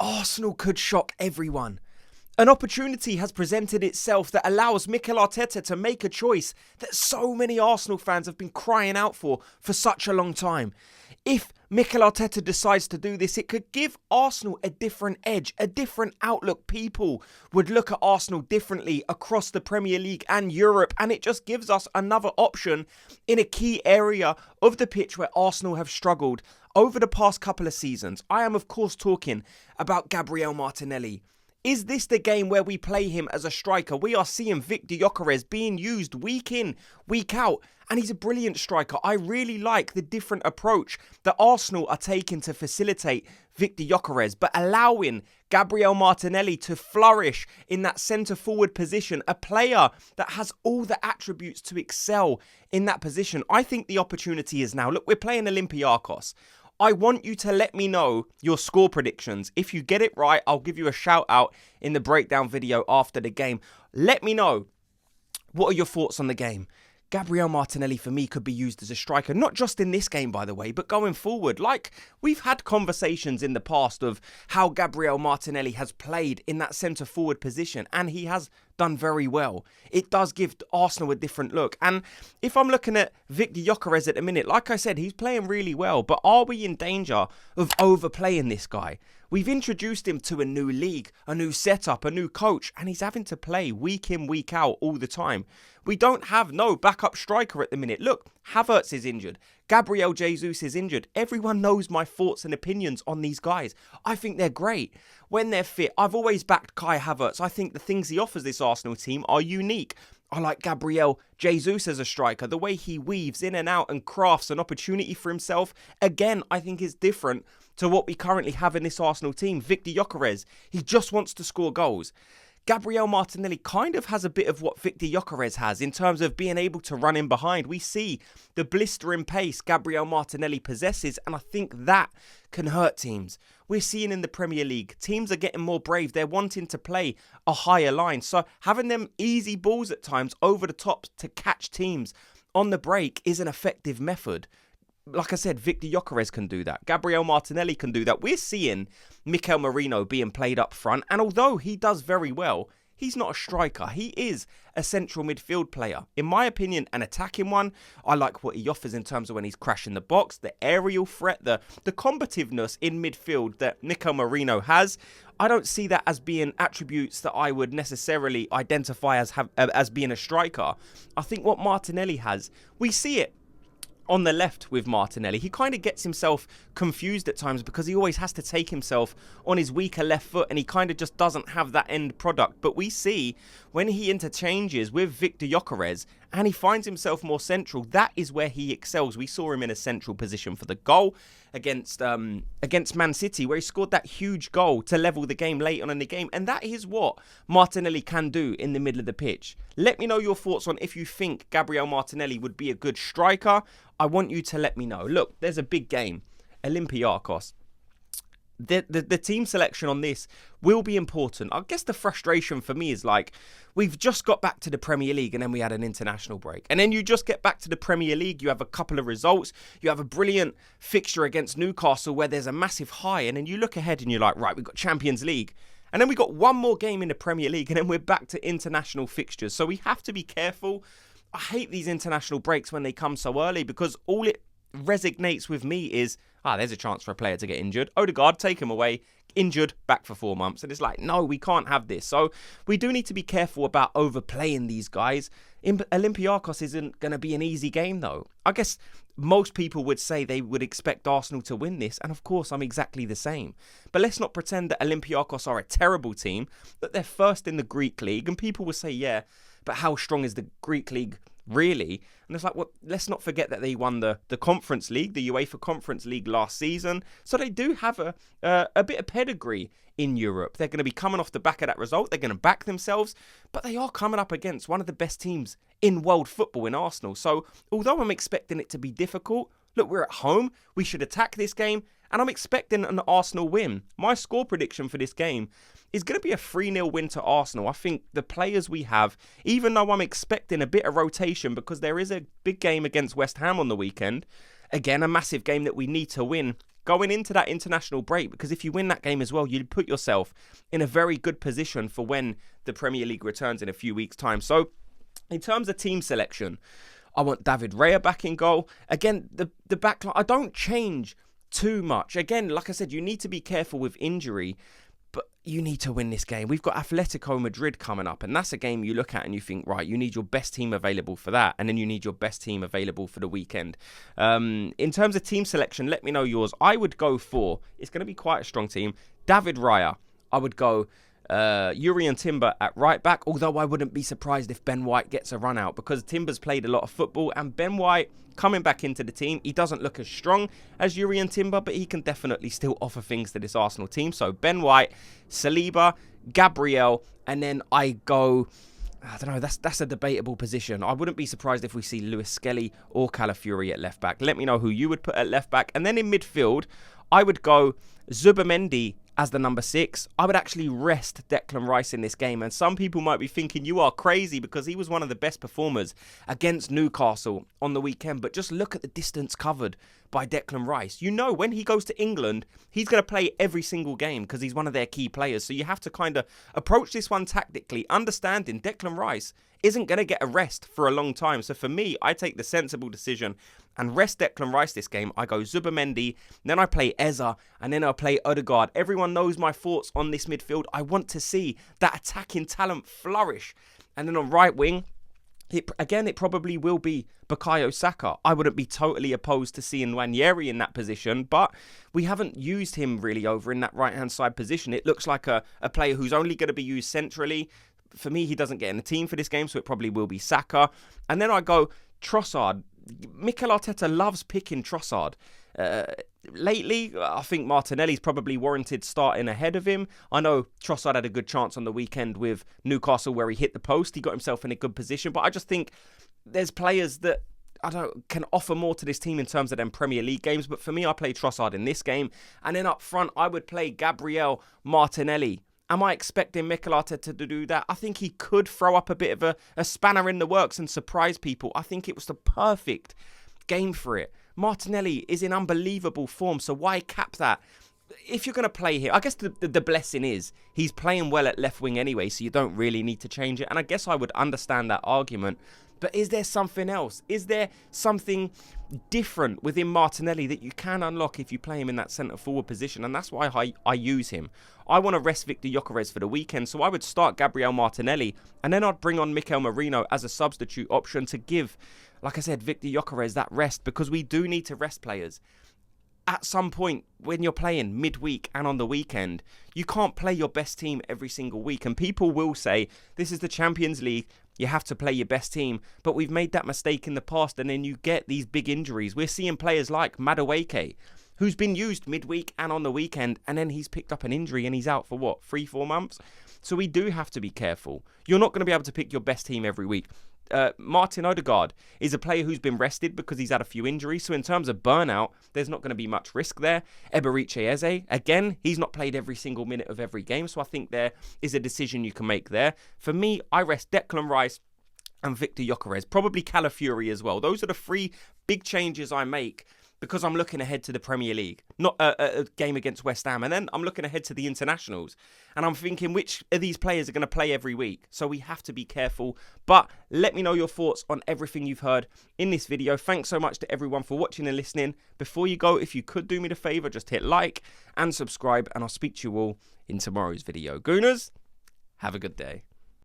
Arsenal could shock everyone. An opportunity has presented itself that allows Mikel Arteta to make a choice that so many Arsenal fans have been crying out for such a long time. If Mikel Arteta decides to do this, it could give Arsenal a different edge, a different outlook. People would look at Arsenal differently across the Premier League and Europe, and it just gives us another option in a key area of the pitch where Arsenal have struggled over the past couple of seasons. I am, of course, talking about Gabriel Martinelli. Is this the game where we play him as a striker? We are seeing Viktor Gyökeres being used week in, week out, and he's a brilliant striker. I really like the different approach that Arsenal are taking to facilitate Viktor Gyökeres, but allowing Gabriel Martinelli to flourish in that centre-forward position, a player that has all the attributes to excel in that position. I think the opportunity is now. Look, we're playing Olympiacos. I want you to let me know your score predictions. If you get it right, I'll give you a shout out in the breakdown video after the game. Let me know, what are your thoughts on the game? Gabriel Martinelli, for me, could be used as a striker, not just in this game, by the way, but going forward. Like, we've had conversations in the past of how Gabriel Martinelli has played in that centre-forward position, and he has done very well. It does give Arsenal a different look. And if I'm looking at Viktor Gyökeres at the minute, like I said, he's playing really well, but are we in danger of overplaying this guy? We've introduced him to a new league, a new setup, a new coach, and he's having to play week in, week out all the time. We don't have no backup striker at the minute. Look, Havertz is injured. Gabriel Jesus is injured. Everyone knows my thoughts and opinions on these guys. I think they're great. When they're fit, I've always backed Kai Havertz. I think the things he offers this Arsenal team are unique. I like Gabriel Jesus as a striker. The way he weaves in and out and crafts an opportunity for himself, again, I think is different to what we currently have in this Arsenal team. Viktor Gyökeres, he just wants to score goals. Gabriel Martinelli kind of has a bit of what Viktor Gyökeres has in terms of being able to run in behind. We see the blistering pace Gabriel Martinelli possesses, and I think that can hurt teams. We're seeing in the Premier League, teams are getting more brave. They're wanting to play a higher line. So having them easy balls at times over the top to catch teams on the break is an effective method. Like I said, Viktor Gyökeres can do that. Gabriel Martinelli can do that. We're seeing Mikel Merino being played up front. And although he does very well, he's not a striker. He is a central midfield player. In my opinion, an attacking one. I like what he offers in terms of when he's crashing the box, the aerial threat, the combativeness in midfield that Mikel Merino has. I don't see that as being attributes that I would necessarily identify as being a striker. I think what Martinelli has, we see it on the left with Martinelli. He kind of gets himself confused at times because he always has to take himself on his weaker left foot and he kind of just doesn't have that end product. But we see when he interchanges with Viktor Gyökeres and he finds himself more central, that is where he excels. We saw him in a central position for the goal against Man City, where he scored that huge goal to level the game late on in the game. And that is what Martinelli can do in the middle of the pitch. Let me know your thoughts on if you think Gabriel Martinelli would be a good striker. I want you to let me know. Look, there's a big game. Olympiacos. The team selection on this will be important. I guess the frustration for me is like, we've just got back to the Premier League and then we had an international break. And then you just get back to the Premier League, you have a couple of results, you have a brilliant fixture against Newcastle where there's a massive high, and then you look ahead and you're like, right, we've got Champions League. And then we got one more game in the Premier League and then we're back to international fixtures. So we have to be careful. I hate these international breaks when they come so early because all it resonates with me is, there's a chance for a player to get injured. Odegaard, take him away, injured, back for 4 months. And it's like, no, we can't have this. So we do need to be careful about overplaying these guys. Olympiacos isn't going to be an easy game, though. I guess most people would say they would expect Arsenal to win this. And of course, I'm exactly the same. But let's not pretend that Olympiacos are a terrible team, that they're first in the Greek league. And people will say, yeah, but how strong is the Greek league really? And it's like, well, let's not forget that they won the Conference League, the UEFA Conference League last season. So they do have a bit of pedigree in Europe. They're going to be coming off the back of that result. They're going to back themselves, but they are coming up against one of the best teams in world football in Arsenal. So although I'm expecting it to be difficult, look, we're at home. We should attack this game. And I'm expecting an Arsenal win. My score prediction for this game is going to be a 3-0 win to Arsenal. I think the players we have, even though I'm expecting a bit of rotation because there is a big game against West Ham on the weekend, again, a massive game that we need to win going into that international break, because if you win that game as well, you put yourself in a very good position for when the Premier League returns in a few weeks' time. So in terms of team selection, I want David Raya back in goal. Again, the back line, I don't change too much. Again, like I said, you need to be careful with injury, but you need to win this game. We've got Atletico Madrid coming up, and that's a game you look at and you think, right, you need your best team available for that, and then you need your best team available for the weekend. In terms of team selection, let me know yours. I would go for, it's going to be quite a strong team, David Raya. I would go Yuri Timber at right back, although I wouldn't be surprised if Ben White gets a run out, because Timber's played a lot of football, and Ben White coming back into the team, he doesn't look as strong as Yuri Timber, but he can definitely still offer things to this Arsenal team. So Ben White, Saliba, Gabriel, and then I go, I don't know, that's a debatable position. I wouldn't be surprised if we see Lewis Skelly or Calafiori at left back. Let me know who you would put at left back. And then in midfield, I would go Zubimendi as the number 6. I would actually rest Declan Rice in this game. And some people might be thinking you are crazy because he was one of the best performers against Newcastle on the weekend. But just look at the distance covered by Declan Rice. You know, when he goes to England, he's going to play every single game because he's one of their key players. So you have to kind of approach this one tactically, understanding Declan Rice isn't going to get a rest for a long time. So for me, I take the sensible decision and rest Declan Rice this game. I go Zubimendi, then I play Eza, and then I play Odegaard. Everyone knows my thoughts on this midfield. I want to see that attacking talent flourish. And then on right wing, it probably will be Bukayo Saka. I wouldn't be totally opposed to seeing Nwaneri in that position, but we haven't used him really over in that right-hand side position. It looks like a player who's only going to be used centrally. For me, he doesn't get in the team for this game, so it probably will be Saka. And then I go Trossard. Mikel Arteta loves picking Trossard. Lately, I think Martinelli's probably warranted starting ahead of him. I know Trossard had a good chance on the weekend with Newcastle where he hit the post. He got himself in a good position. But I just think there's players that can offer more to this team in terms of them Premier League games. But for me, I play Trossard in this game. And then up front, I would play Gabriel Martinelli. Am I expecting Mikel Arteta to do that? I think he could throw up a bit of a spanner in the works and surprise people. I think it was the perfect game for it. Martinelli is in unbelievable form, so why cap that? If you're going to play him, I guess the blessing is he's playing well at left wing anyway, so you don't really need to change it. And I guess I would understand that argument. But is there something else? Is there something different within Martinelli that you can unlock if you play him in that centre-forward position? And that's why I use him. I want to rest Viktor Gyökeres for the weekend, so I would start Gabriel Martinelli, and then I'd bring on Mikel Merino as a substitute option to give, like I said, Viktor Gyökeres that rest, because we do need to rest players. At some point, when you're playing midweek and on the weekend, you can't play your best team every single week. And people will say, this is the Champions League, you have to play your best team. But we've made that mistake in the past, and then you get these big injuries. We're seeing players like Madueke, who's been used midweek and on the weekend, and then he's picked up an injury and he's out for 3-4 months? So we do have to be careful. You're not going to be able to pick your best team every week. Martin Odegaard is a player who's been rested because he's had a few injuries. So in terms of burnout, there's not going to be much risk there. Eberechi Eze, again, he's not played every single minute of every game. So I think there is a decision you can make there. For me, I rest Declan Rice and Viktor Gyökeres, probably Calafiori as well. Those are the 3 big changes I make because I'm looking ahead to the Premier League, not a game against West Ham. And then I'm looking ahead to the internationals. And I'm thinking, which of these players are going to play every week? So we have to be careful. But let me know your thoughts on everything you've heard in this video. Thanks so much to everyone for watching and listening. Before you go, if you could do me the favour, just hit like and subscribe. And I'll speak to you all in tomorrow's video. Gooners, have a good day.